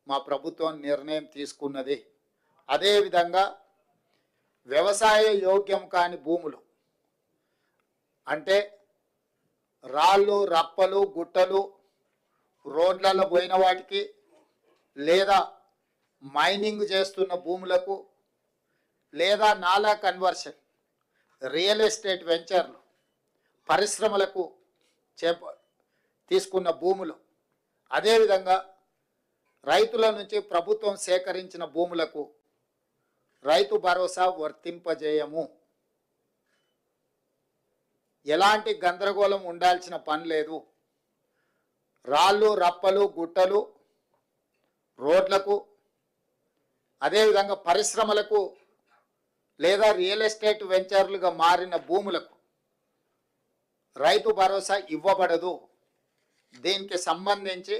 మా ప్రభుత్వం నిర్ణయం తీసుకున్నది. అదేవిధంగా వ్యవసాయ యోగ్యం కాని భూములు అంటే రాళ్ళు రప్పలు గుట్టలు రోడ్లలో పోయిన వాటికి లేదా మైనింగ్ చేస్తున్న భూములకు లేదా నాలా కన్వర్షన్ రియల్ ఎస్టేట్ వెంచర్లు పరిశ్రమలకు తీసుకున్న భూములు అదేవిధంగా రైతుల నుంచి ప్రభుత్వం సేకరించిన భూములకు రైతు భరోసా వర్తింపజేయము. ఎలాంటి గందరగోళం ఉండాల్సిన పని లేదు. రాళ్ళు రప్పలు గుట్టలు రోడ్లకు అదేవిధంగా పరిశ్రమలకు లేదా రియల్ ఎస్టేట్ వెంచర్లుగా మారిన భూములకు రైతు భరోసా ఇవ్వబడదు. దీనికి సంబంధించి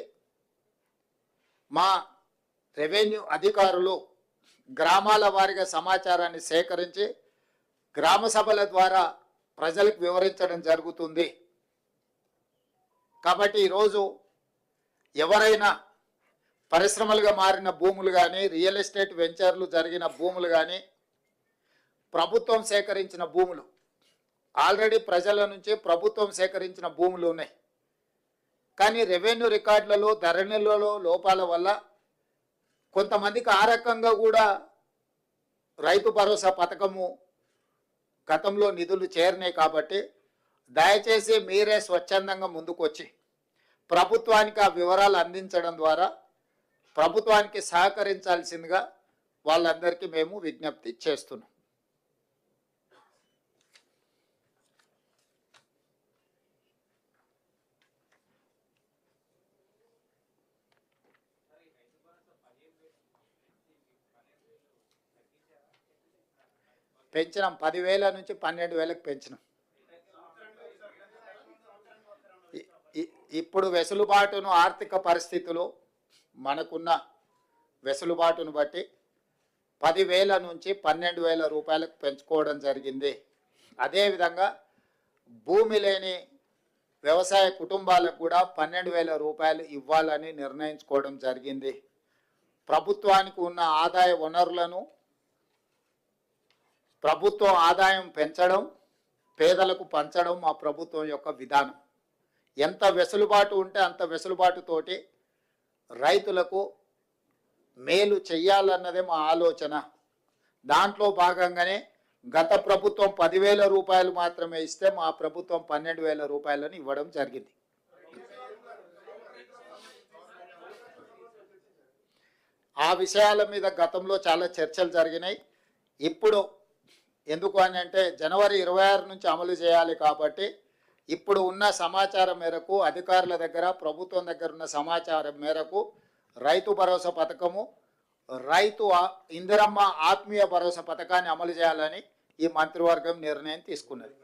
మా రెవెన్యూ అధికారులు గ్రామాల వారీగా సమాచారాన్ని సేకరించి గ్రామ సభల ద్వారా ప్రజలకు వివరించడం జరుగుతుంది. కాబట్టి ఈరోజు ఎవరైనా పరిశ్రమలుగా మారిన భూములు కానీ రియల్ ఎస్టేట్ వెంచర్లు జరిగిన భూములు కానీ ప్రభుత్వం సేకరించిన భూములు ఆల్రెడీ ప్రజల నుంచి ప్రభుత్వం సేకరించిన భూములు ఉన్నాయి. కానీ రెవెన్యూ రికార్డులలో ధరణిలలో లోపాల వల్ల కొంతమందికి ఆ రకంగా కూడా రైతు భరోసా పథకము గతంలో నిధులు చేరినాయి. కాబట్టి దయచేసి మీరే స్వచ్ఛందంగా ముందుకొచ్చి ప్రభుత్వానికి ఆ వివరాలు అందించడం ద్వారా ప్రభుత్వానికి సహకరించాల్సిందిగా వాళ్ళందరికీ మేము విజ్ఞప్తి చేస్తున్నాం. పెంచినాం, 10,000 నుంచి 12,000కు పెంచినాం. ఇప్పుడు వెసులుబాటును ఆర్థిక పరిస్థితులు మనకున్న వెసులుబాటును బట్టి 10,000 నుంచి 12,000 రూపాయలకు పెంచుకోవడం జరిగింది. అదేవిధంగా భూమి లేని వ్యవసాయ కుటుంబాలకు కూడా 12,000 రూపాయలు ఇవ్వాలని నిర్ణయించుకోవడం జరిగింది. ప్రభుత్వానికి ఉన్న ఆదాయ వనరులను ప్రభుత్వం ఆదాయం పెంచడం పేదలకు పంచడం మా ప్రభుత్వం యొక్క విధానం. ఎంత వెసులుబాటు ఉంటే అంత వెసులుబాటుతోటి రైతులకు మేలు చెయ్యాలన్నదే మా ఆలోచన. దాంట్లో భాగంగానే గత ప్రభుత్వం 10,000 రూపాయలు మాత్రమే ఇస్తే మా ప్రభుత్వం 12,000 రూపాయలను ఇవ్వడం జరిగింది. ఆ విషయాల మీద గతంలో చాలా చర్చలు జరిగినాయి. ఇప్పుడు ఎందుకు అని అంటే జనవరి 26 నుంచి అమలు చేయాలి. కాబట్టి ఇప్పుడు ఉన్న సమాచారం మేరకు అధికారుల దగ్గర ప్రభుత్వం దగ్గర ఉన్న సమాచారం మేరకు రైతు భరోసా పథకము రైతు ఇందిరమ్మ ఆత్మీయ భరోసా పథకాన్ని అమలు చేయాలని ఈ మంత్రివర్గం నిర్ణయం తీసుకున్నది.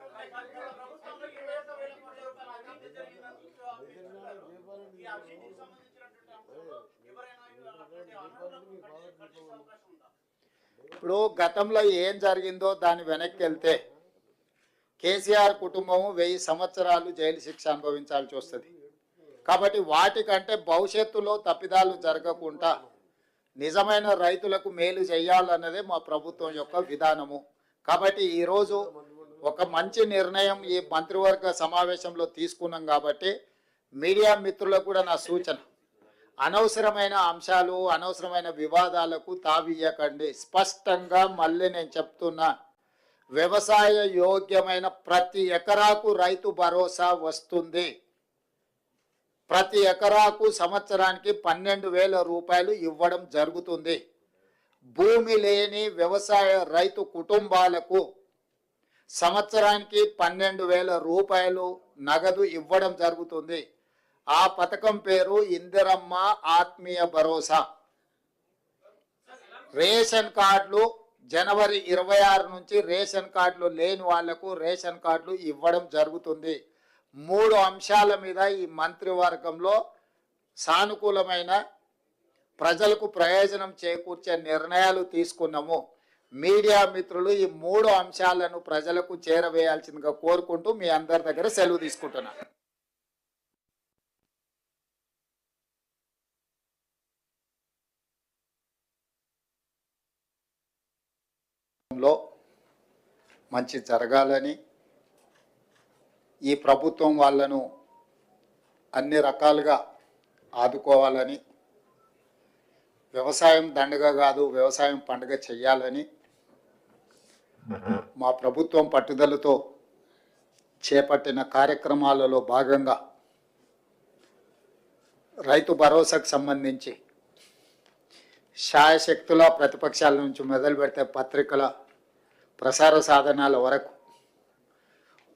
ఇప్పుడు గతంలో ఏం జరిగిందో దాని వెనక్కి వెళ్తే కేసీఆర్ కుటుంబము 1000 సంవత్సరాలు జైలు శిక్ష అనుభవించాల్సి వస్తుంది. కాబట్టి వాటికంటే భవిష్యత్తులో తప్పిదాలు జరగకుండా నిజమైన రైతులకు మేలు చేయాలన్నదే మా ప్రభుత్వం యొక్క విధానము. కాబట్టి ఈరోజు ఒక మంచి నిర్ణయం ఈ మంత్రివర్గ సమావేశంలో తీసుకున్నాం. కాబట్టి మీడియా మిత్రులకు కూడా నా సూచన, అనవసరమైన అంశాలు అనవసరమైన వివాదాలకు తావియ్యకండి. స్పష్టంగా మళ్ళీ నేను చెప్తున్నా, వ్యవసాయ యోగ్యమైన ప్రతి ఎకరాకు రైతు భరోసా వస్తుంది. ప్రతి ఎకరాకు సంవత్సరానికి 12,000 రూపాయలు ఇవ్వడం జరుగుతుంది. భూమి లేని వ్యవసాయ రైతు కుటుంబాలకు సంవత్సరానికి 12,000 రూపాయలు నగదు ఇవ్వడం జరుగుతుంది. ఆ పథకం పేరు ఇందిరమ్మ ఆత్మీయ భరోసా. రేషన్ కార్డులు జనవరి 26 నుంచి రేషన్ కార్డులు లేని వాళ్లకు రేషన్ కార్డులు ఇవ్వడం జరుగుతుంది. 3 అంశాల మీద ఈ మంత్రివర్గంలో సానుకూలమైన ప్రజలకు ప్రయోజనం చేకూర్చే నిర్ణయాలు తీసుకున్నాము. మీడియా మిత్రులు ఈ 3 అంశాలను ప్రజలకు చేరవేయాల్సిందిగా కోరుకుంటూ మీ అందరి దగ్గర సెలవు తీసుకుంటున్నాను. రాష్ట్రంలో మంచి జరగాలని, ఈ ప్రభుత్వం వాళ్ళను అన్ని రకాలుగా ఆదుకోవాలని, వ్యవసాయం దండగ కాదు వ్యవసాయం పండుగ చెయ్యాలని మా ప్రభుత్వం పట్టుదలతో చేపట్టిన కార్యక్రమాలలో భాగంగా రైతు భరోసాకు సంబంధించి శాయశక్తుల ప్రతిపక్షాల నుంచి మొదలు పెడితే పత్రికల ప్రసార సాధనాల వరకు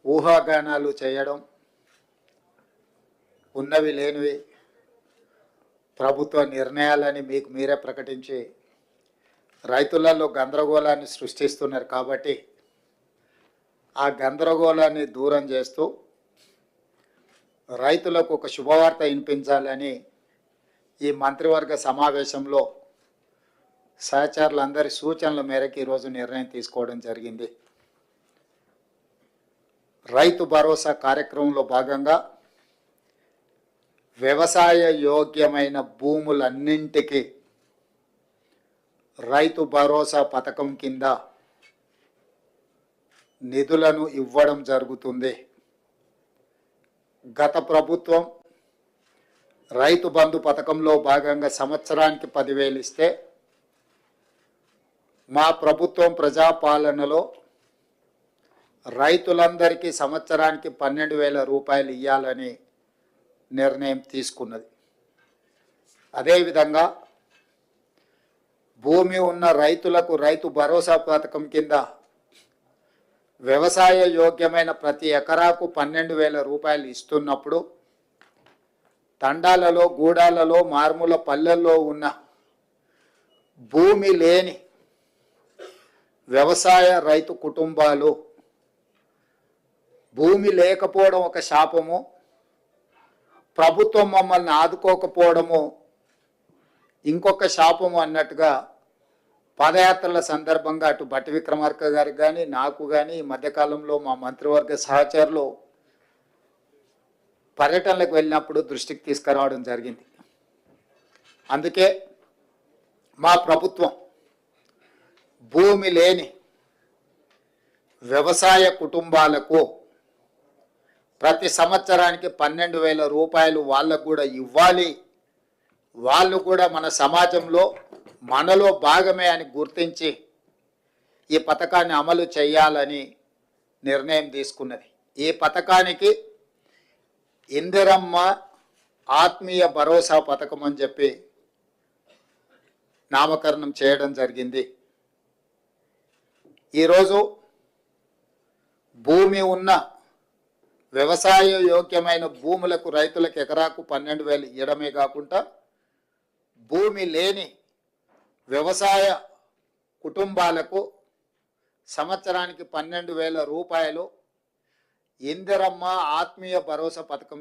ఊహాగానాలు చేయడం, ఉన్నవి లేనివి ప్రభుత్వ నిర్ణయాలని మీకు మీరే ప్రకటించి రైతులలో గందరగోళాన్ని సృష్టిస్తున్నారు. కాబట్టి ఆ గందరగోళాన్ని దూరం చేస్తూ రైతులకు ఒక శుభవార్త వినిపించాలని ఈ మంత్రివర్గ సమావేశంలో సహచరులందరి సూచనల మేరకు ఈరోజు నిర్ణయం తీసుకోవడం జరిగింది. రైతు భరోసా కార్యక్రమంలో భాగంగా వ్యవసాయ యోగ్యమైన భూములన్నింటికి రైతు భరోసా పథకం కింద నిధులను ఇవ్వడం జరుగుతుంది. గత ప్రభుత్వం రైతు బంధు పథకంలో భాగంగా సంవత్సరానికి 10,000 ఇస్తే మా ప్రభుత్వం ప్రజాపాలనలో రైతులందరికీ సంవత్సరానికి 12,000 రూపాయలు ఇవ్వాలని నిర్ణయం తీసుకున్నది. అదేవిధంగా భూమి ఉన్న రైతులకు రైతు భరోసా పథకం కింద వ్యవసాయ యోగ్యమైన ప్రతి ఎకరాకు 12,000 రూపాయలు ఇస్తున్నప్పుడు తండాలలో, గూడాలలో, మారుమూల పల్లెల్లో ఉన్న భూమి లేని వ్యవసాయ రైతు కుటుంబాలు, భూమి లేకపోవడం ఒక శాపము, ప్రభుత్వం మమ్మల్ని ఆదుకోకపోవడము ఇంకొక శాపము అన్నట్టుగా పాదయాత్రల సందర్భంగా అటు భట్టి విక్రమార్క గారికి కానీ నాకు కానీ ఈ మధ్యకాలంలో మా మంత్రివర్గ సహచరులు పర్యటనలకు వెళ్ళినప్పుడు దృష్టికి తీసుకురావడం జరిగింది. అందుకే మా ప్రభుత్వం భూమి లేని వ్యవసాయ కుటుంబాలకు ప్రతి సంవత్సరానికి 12,000 రూపాయలు వాళ్ళకు కూడా ఇవ్వాలి, వాళ్ళు కూడా మన సమాజంలో మనలో భాగమే అని గుర్తించి ఈ పథకాన్ని అమలు చేయాలని నిర్ణయం తీసుకున్నది. ఈ పథకానికి ఇందిరమ్మ ఆత్మీయ భరోసా పథకం అని చెప్పి నామకరణం చేయడం జరిగింది. ఈరోజు భూమి ఉన్న వ్యవసాయ యోగ్యమైన భూములకు రైతులకు ఎకరాకు 12,000 ఇవ్వడమే కాకుండా భూమి లేని వ్యవసాయ కుటుంబాలకు సంవత్సరానికి 12,000 రూపాయలు ఇందిరమ్మ ఆత్మీయ భరోసా పథకం